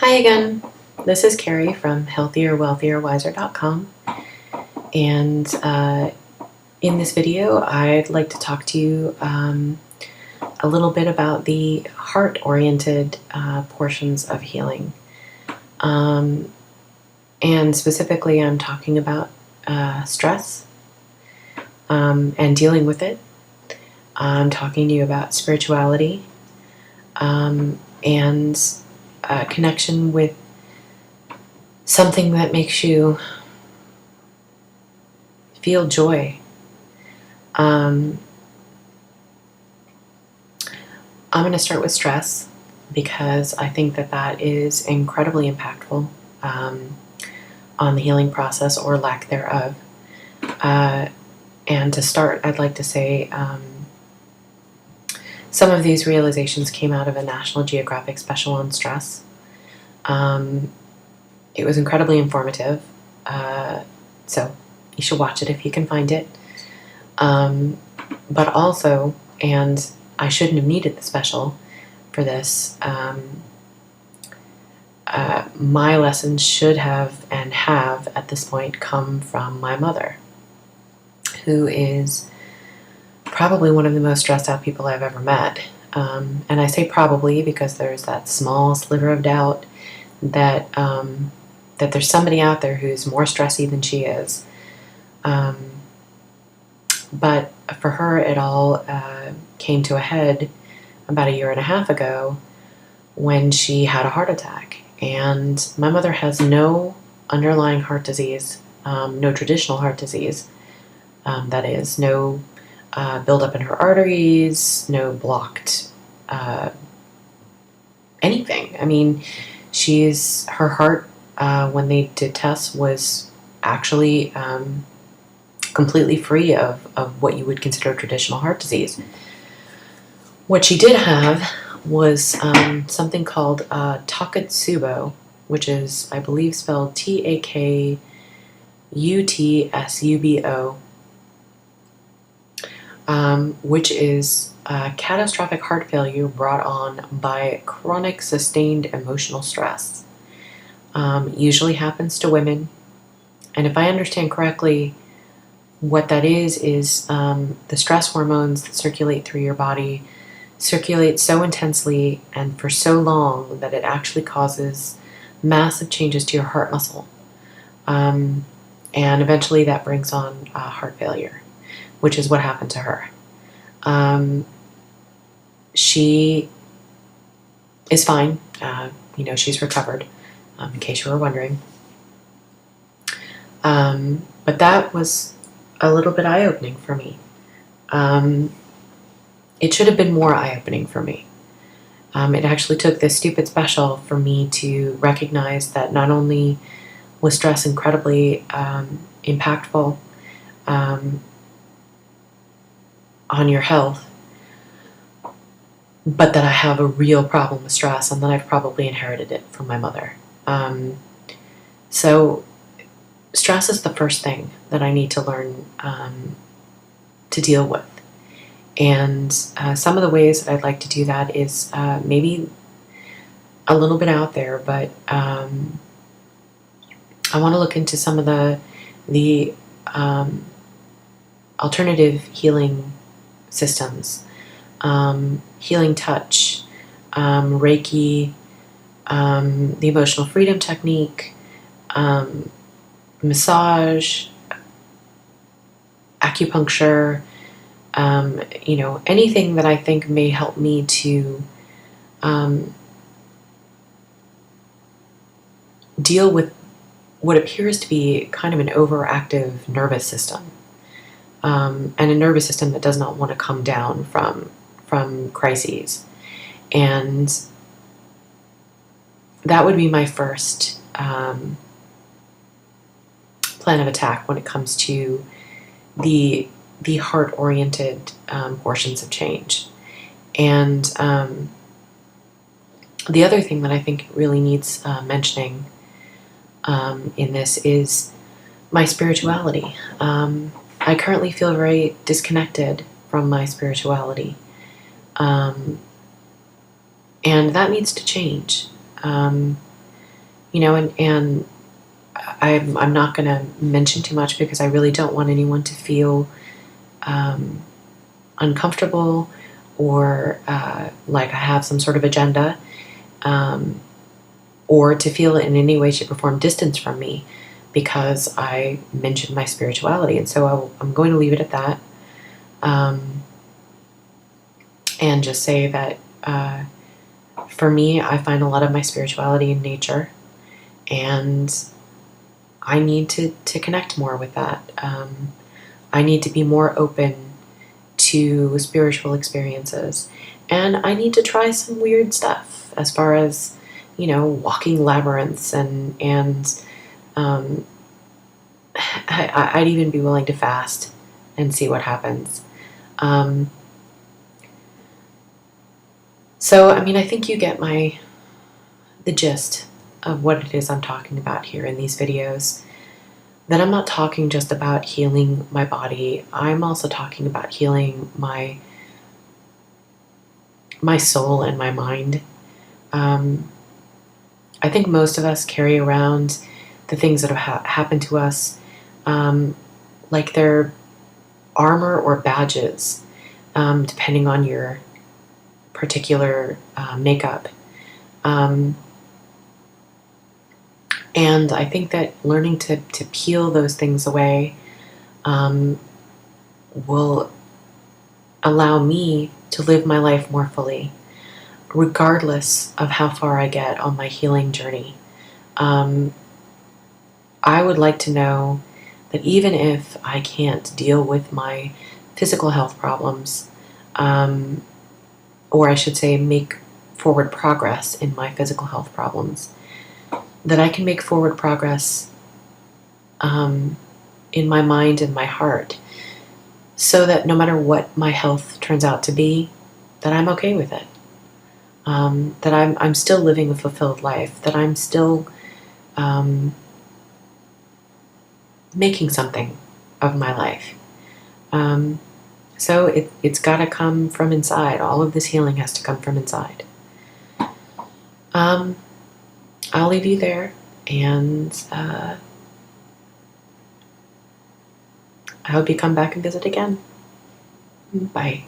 Hi again. This is Carrie from Healthier, Wealthier, Wiser.com. And in this video, I'd like to talk to you a little bit about the heart-oriented portions of healing. And specifically, I'm talking about stress and dealing with it. I'm talking to you about spirituality and connection with something that makes you feel joy. I'm going to start with stress because I think that that is incredibly impactful on the healing process or lack thereof. And to start, I'd like to say some of these realizations came out of a National Geographic special on stress. It was incredibly informative, so you should watch it if you can find it. But also, and I shouldn't have needed the special for this, my lessons should have and have at this point come from my mother, who is probably one of the most stressed out people I've ever met. And I say probably because there's that small sliver of doubt that that there's somebody out there who's more stressy than she is. But for her, it all came to a head about 1.5 years ago when she had a heart attack. And my mother has no underlying heart disease, no traditional heart disease, that is, no buildup in her arteries, no blocked anything. I mean, her heart, when they did tests, was actually completely free of what you would consider traditional heart disease. What she did have was something called Takotsubo, which is, I believe, spelled TakutsUbo, which is catastrophic heart failure brought on by chronic sustained emotional stress. Usually happens to women. And if I understand correctly, what that is the stress hormones that circulate through your body circulate so intensely and for so long that it actually causes massive changes to your heart muscle. And eventually that brings on heart failure, which is what happened to her. She is fine. She's recovered, in case you were wondering. But that was a little bit eye-opening for me. It should have been more eye-opening for me. It actually took this stupid special for me to recognize that not only was stress incredibly impactful on your health, but that I have a real problem with stress and that I've probably inherited it from my mother. So stress is the first thing that I need to learn to deal with. And some of the ways that I'd like to do that is maybe a little bit out there, but I want to look into some of the alternative healing systems, healing touch, Reiki, the emotional freedom technique, massage, acupuncture, anything that I think may help me to deal with what appears to be kind of an overactive nervous system, and a nervous system that does not want to come down from crises. And that would be my first plan of attack when it comes to the heart-oriented portions of change. And the other thing that I think really needs mentioning in this is my spirituality. I currently feel very disconnected from my spirituality. And that needs to change. and I'm not going to mention too much because I really don't want anyone to feel uncomfortable or like I have some sort of agenda, or to feel in any way, shape, or form distance from me because I mentioned my spirituality. And so I'm going to leave it at that, and just say that for me, I find a lot of my spirituality in nature, and I need to connect more with that. I need to be more open to spiritual experiences, and I need to try some weird stuff as far as, walking labyrinths, and I'd even be willing to fast and see what happens. So, I mean, I think you get the gist of what it is I'm talking about here in these videos. That I'm not talking just about healing my body. I'm also talking about healing my soul and my mind. I think most of us carry around the things that have happened to us like they're armor or badges, depending on your particular makeup. And I think that learning to peel those things away will allow me to live my life more fully, regardless of how far I get on my healing journey. I would like to know that even if I can't deal with my physical health problems, or I should say make forward progress in my physical health problems, that I can make forward progress in my mind and my heart, so that no matter what my health turns out to be, that I'm okay with it. That I'm still living a fulfilled life, that I'm still making something of my life. So it's got to come from inside. All of this healing has to come from inside. I'll leave you there, and I hope you come back and visit again. Bye.